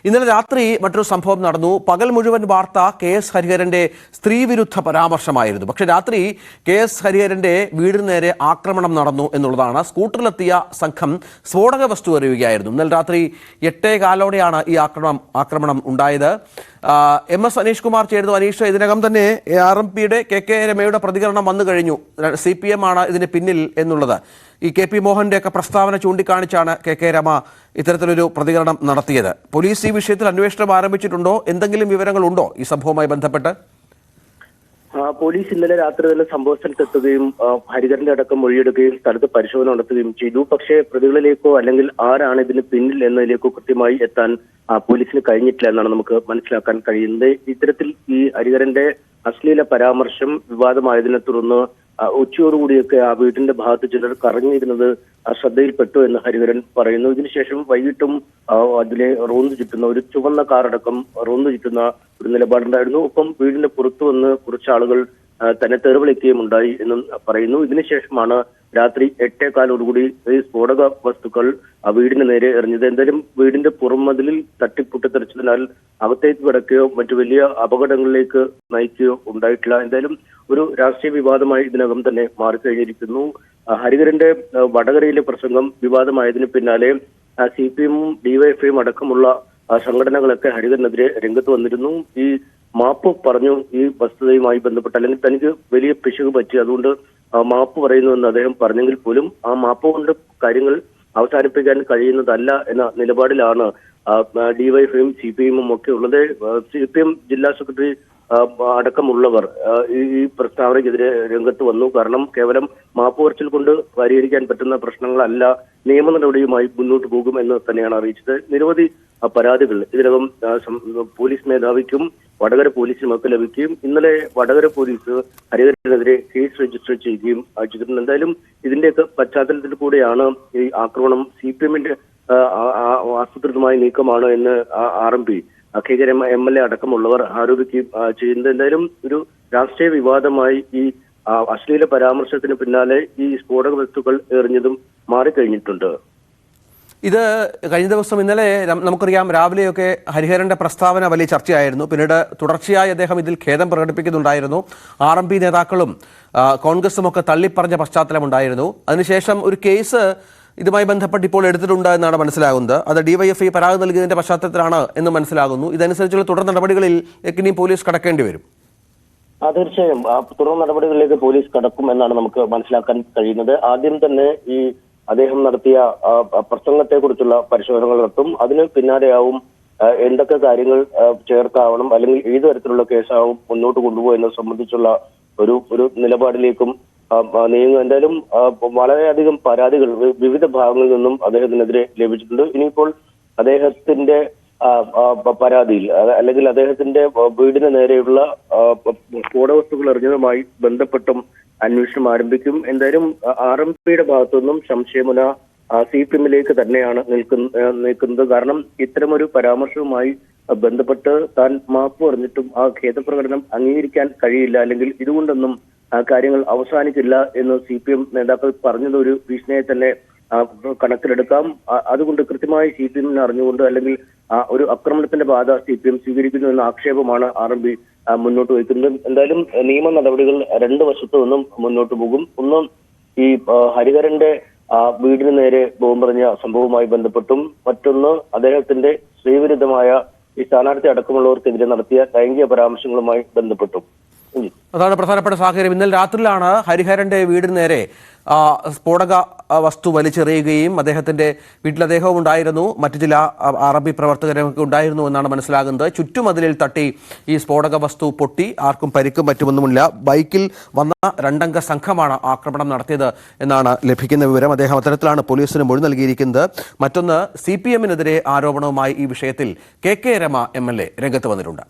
ഇന്നലെ രാത്രി മറ്റൊരു സംഭവം നടന്നു. പകൽ മുഴുവൻ വാർത്ത KS ഹരിഹരന്റെ സ്ത്രീവിരുദ്ധ പരാമർശമായിരുന്നു. പക്ഷേ രാത്രി KS ഹരിഹരന്റെ വീടിന് നേരെ ആക്രമണം നടന്നു എന്നുള്ളതാണ്. സ്കൂട്ടറിലെത്തിയ സംഘം സ്ഫോടക വസ്തു എറിയുകയായിരുന്നു. ഇന്നലെ രാത്രി 8:15 ഈ ആക്രമണം ഉണ്ടായത്. MS അനീഷ് കുമാർ ചേരുന്നു. അനീഷ്, ഇതിനകം തന്നെ RMPയുടെ KK രമയുടെ പ്രതികരണം വന്നു കഴിഞ്ഞു. CPM ആണ് ഇതിന് പിന്നിൽ എന്നുള്ളത്. ഈ KP മോഹന്റെ ഒക്കെ പ്രസ്താവന ചൂണ്ടിക്കാണിച്ചാണ് KK രമ ഇത്തരത്തിലൊരു പ്രതികരണം നടത്തിയത്. പോലീസ് ഈ വിഷയത്തിൽ അന്വേഷണം ആരംഭിച്ചിട്ടുണ്ടോ? എന്തെങ്കിലും വിവരങ്ങളുണ്ടോ ഈ സംഭവവുമായി ബന്ധപ്പെട്ട്? പോലീസ് ഇന്നലെ രാത്രി തന്നെ സംഭവ സ്ഥലത്തെത്തുകയും ഹരിഹരന്റെ അടക്കം മൊഴിയെടുക്കുകയും സ്ഥലത്ത് പരിശോധന നടത്തുകയും ചെയ്തു. പക്ഷേ പ്രതികളിലേക്കോ അല്ലെങ്കിൽ ആരാണ് ഇതിന് പിന്നിൽ എന്നതിലേക്കോ കൃത്യമായി എത്താൻ പോലീസിന് കഴിഞ്ഞിട്ടില്ല എന്നാണ് നമുക്ക് മനസ്സിലാക്കാൻ കഴിയുന്നത്. ഇത്തരത്തിൽ ഈ ഹരിഹരന്റെ അശ്ലീല പരാമർശം വിവാദമായതിനെ തുടർന്ന് ഉച്ചയോടുകൂടിയൊക്കെ ആ വീടിന്റെ ഭാഗത്ത് ചിലർ കറങ്ങിയിരുന്നത് ശ്രദ്ധയിൽപ്പെട്ടു എന്ന് ഹരിഹരൻ പറയുന്നു. ഇതിനുശേഷം വൈകിട്ടും അതിലെ റോന്ത് ചുറ്റുന്ന ഒരു ചുവന്ന കാറടക്കം റോന്ത് ചുറ്റുന്ന ഒരു നിലപാടുണ്ടായിരുന്നു. ഒപ്പം വീടിന്റെ പുറത്തു വന്ന് കുറച്ചാളുകൾ തന്നെ തെറിവിളിക്കുകയും ഉണ്ടായി എന്നും പറയുന്നു. ഇതിനുശേഷമാണ് രാത്രി 8:15 ഈ സ്ഫോടക വസ്തുക്കൾ ആ വീടിന് നേരെ എറിഞ്ഞത്. എന്തായാലും വീടിന്റെ പുറംമതിലിൽ തട്ടിപ്പൊട്ടിത്തെറിച്ചതിനാൽ അകത്തേക്ക് കിടക്കുകയോ മറ്റു വലിയ അപകടങ്ങളിലേക്ക് നയിക്കുകയോ ഉണ്ടായിട്ടില്ല. എന്തായാലും ഒരു രാഷ്ട്രീയ വിവാദമായി ഇതിനകം തന്നെ മാറിക്കഴിഞ്ഞിരിക്കുന്നു. ഹരിഹരന്റെ വടകരയിലെ പ്രസംഗം വിവാദമായതിനു പിന്നാലെ CPM-ഉം DYFI-യും അടക്കമുള്ള സംഘടനകളൊക്കെ ഹരിഹരനെതിരെ രംഗത്ത് വന്നിരുന്നു. ഈ മാപ്പ് പറഞ്ഞു ഈ വസ്തുതയുമായി ബന്ധപ്പെട്ട്, അല്ലെങ്കിൽ തനിക്ക് വലിയ പിശക് പറ്റി, അതുകൊണ്ട് മാപ്പ് പറയുന്നുവെന്ന് അദ്ദേഹം പറഞ്ഞെങ്കിൽ പോലും ആ മാപ്പ് കൊണ്ട് കാര്യങ്ങൾ അവസാനിപ്പിക്കാൻ കഴിയുന്നതല്ല എന്ന നിലപാടിലാണ് DYFI-യും CPM-ഉം ഒക്കെ ഉള്ളത്. CPM ജില്ലാ സെക്രട്ടറി അടക്കമുള്ളവർ ഈ പ്രസ്താവനയ്ക്കെതിരെ രംഗത്ത് വന്നു. കാരണം കേവലം മാപ്പ് പറച്ചിൽ കൊണ്ട് പരിഹരിക്കാൻ പറ്റുന്ന പ്രശ്നങ്ങളല്ല, നിയമ നടപടിയുമായി മുന്നോട്ട് പോകും എന്ന് തന്നെയാണ് അറിയിച്ചത്. നിരവധി പരാതികൾ ഇതിനകം പോലീസ് മേധാവിക്കും വടകര പോലീസിനും ഒക്കെ ലഭിക്കുകയും ഇന്നലെ വടകര പോലീസ് ഹരിഹരനെതിരെ കേസ് രജിസ്റ്റർ ചെയ്യുകയും ചെയ്തിട്ടുണ്ട്. എന്തായാലും ഇതിന്റെയൊക്കെ പശ്ചാത്തലത്തിൽ കൂടെയാണ് ഈ ആക്രമണം CPM-ന്റെ ആസൂത്രിതമായ നീക്കമാണ് എന്ന് RMP KK MLA അടക്കമുള്ളവർ ആരോപിക്കുകയും ചെയ്യുന്നത്. എന്തായാലും ഒരു രാഷ്ട്രീയ വിവാദമായി ഈ അശ്ലീല പരാമർശത്തിന് പിന്നാലെ ഈ സ്ഫോടക വസ്തുക്കൾ എറിഞ്ഞതും മാറിക്കഴിഞ്ഞിട്ടുണ്ട്. ഇത് കഴിഞ്ഞ ദിവസം ഇന്നലെ നമുക്കറിയാം രാവിലെയൊക്കെ ഹരിഹരന്റെ പ്രസ്താവന വലിയ ചർച്ചയായിരുന്നു. പിന്നീട് തുടർച്ചയായി അദ്ദേഹം ഇതിൽ ഖേദം പ്രകടിപ്പിക്കുന്നുണ്ടായിരുന്നു. RMP നേതാക്കളും കോൺഗ്രസും ഒക്കെ തള്ളിപ്പറഞ്ഞ പശ്ചാത്തലമുണ്ടായിരുന്നു. അതിനുശേഷം ഒരു കേസ് ഇതുമായി ബന്ധപ്പെട്ട് ഇപ്പോൾ എടുത്തിട്ടുണ്ട് എന്നാണ് മനസ്സിലാകുന്നത്. അത് DYFI പരാതി നൽകിയതിന്റെ പശ്ചാത്തലത്തിലാണ് എന്ന് മനസ്സിലാകുന്നു. ഇതനുസരിച്ചുള്ള തുടർ നടപടികളിൽ ഇനിയും പോലീസ് കടക്കേണ്ടി വരും. തീർച്ചയായും തുടർ നടപടികളിലേക്ക് പോലീസ് കടക്കും എന്നാണ് നമുക്ക് മനസ്സിലാക്കാൻ കഴിയുന്നത്. ആദ്യം തന്നെ ഈ അദ്ദേഹം നടത്തിയ പ്രസംഗത്തെ കുറിച്ചുള്ള പരിശോധനകൾ നടത്തും. അതിന് പിന്നാലെയാവും എന്തൊക്കെ കാര്യങ്ങൾ ചേർക്കാവണം, അല്ലെങ്കിൽ ഏത് തരത്തിലുള്ള കേസാവും മുന്നോട്ട് കൊണ്ടുപോകും എന്നത് സംബന്ധിച്ചുള്ള ഒരു നിലപാടിലേക്കും നീങ്ങും. എന്തായാലും വളരെയധികം പരാതികൾ വിവിധ ഭാഗങ്ങളിൽ നിന്നും അദ്ദേഹത്തിനെതിരെ ലഭിച്ചിട്ടുണ്ട്. ഇനിയിപ്പോൾ അദ്ദേഹത്തിന്റെ പരാതിയിൽ അല്ലെങ്കിൽ അദ്ദേഹത്തിന്റെ വീടിന് നേരെയുള്ള സ്ഫോടവസ്തുക്കൾ എറിഞ്ഞതുമായി ബന്ധപ്പെട്ടും അന്വേഷണം ആരംഭിക്കും. എന്തായാലും RMPയുടെ ഭാഗത്തുനിന്നും സംശയമുന CPM-ലേക്ക് തന്നെയാണ് നിൽക്കുന്നത്. കാരണം ഇത്തരമൊരു പരാമർശവുമായി ബന്ധപ്പെട്ട് താൻ മാപ്പ് പറഞ്ഞിട്ടും ആ ഖേദപ്രകടനം അംഗീകരിക്കാൻ കഴിയില്ല, അല്ലെങ്കിൽ ഇതുകൊണ്ടൊന്നും കാര്യങ്ങൾ അവസാനിക്കില്ല എന്ന് CPM നേതാക്കൾ പറഞ്ഞത് ഒരു ഭീഷണിയെ തന്നെ കണക്കിലെടുക്കാം. അതുകൊണ്ട് കൃത്യമായി CPM-നെ അറിഞ്ഞുകൊണ്ട് അല്ലെങ്കിൽ ഒരു ആക്രമണത്തിന്റെ ബാധ CPM സ്വീകരിക്കുന്നു എന്ന ആക്ഷേപമാണ് RMP മുന്നോട്ട് വയ്ക്കുന്നത്. എന്തായാലും നിയമ നടപടികൾ രണ്ട് വശത്തു നിന്നും മുന്നോട്ട് പോകും. ഒന്ന്, ഈ ഹരിഹരന്റെ വീടിന് നേരെ ബോംബെറിഞ്ഞ സംഭവവുമായി ബന്ധപ്പെട്ടും, മറ്റൊന്ന് അദ്ദേഹത്തിന്റെ സ്ത്രീവിരുദ്ധമായ ഈ സ്ഥാനാർത്ഥി അടക്കമുള്ളവർക്കെതിരെ നടത്തിയ ലൈംഗിക പരാമർശങ്ങളുമായി ബന്ധപ്പെട്ടും. അതാണ് പ്രധാനപ്പെട്ട സാഹചര്യം. ഇന്നലെ രാത്രിയിലാണ് ഹരിഹരന്റെ വീടിന് നേരെ സ്ഫോടക വസ്തു വലിച്ചെറിയുകയും അദ്ദേഹത്തിന്റെ വീട്ടിൽ അദ്ദേഹവും ഉണ്ടായിരുന്നു, മറ്റു ചില RMP പ്രവർത്തകരൊക്കെ ഉണ്ടായിരുന്നു എന്നാണ് മനസ്സിലാകുന്നത്. ചുറ്റുമതിലിൽ തട്ടി ഈ സ്ഫോടക വസ്തു പൊട്ടി, ആർക്കും പരിക്കും മറ്റുമൊന്നുമില്ല. ബൈക്കിൽ വന്ന 2 അംഗ സംഘമാണ് ആക്രമണം നടത്തിയത് എന്നാണ് ലഭിക്കുന്ന വിവരം. അദ്ദേഹം അത്തരത്തിലാണ് പോലീസിന് മൊഴി നൽകിയിരിക്കുന്നത്. മറ്റൊന്ന്, CPM-നെതിരെ ആരോപണവുമായി ഈ വിഷയത്തിൽ KK രമ MLA രംഗത്ത് വന്നിട്ടുണ്ട്.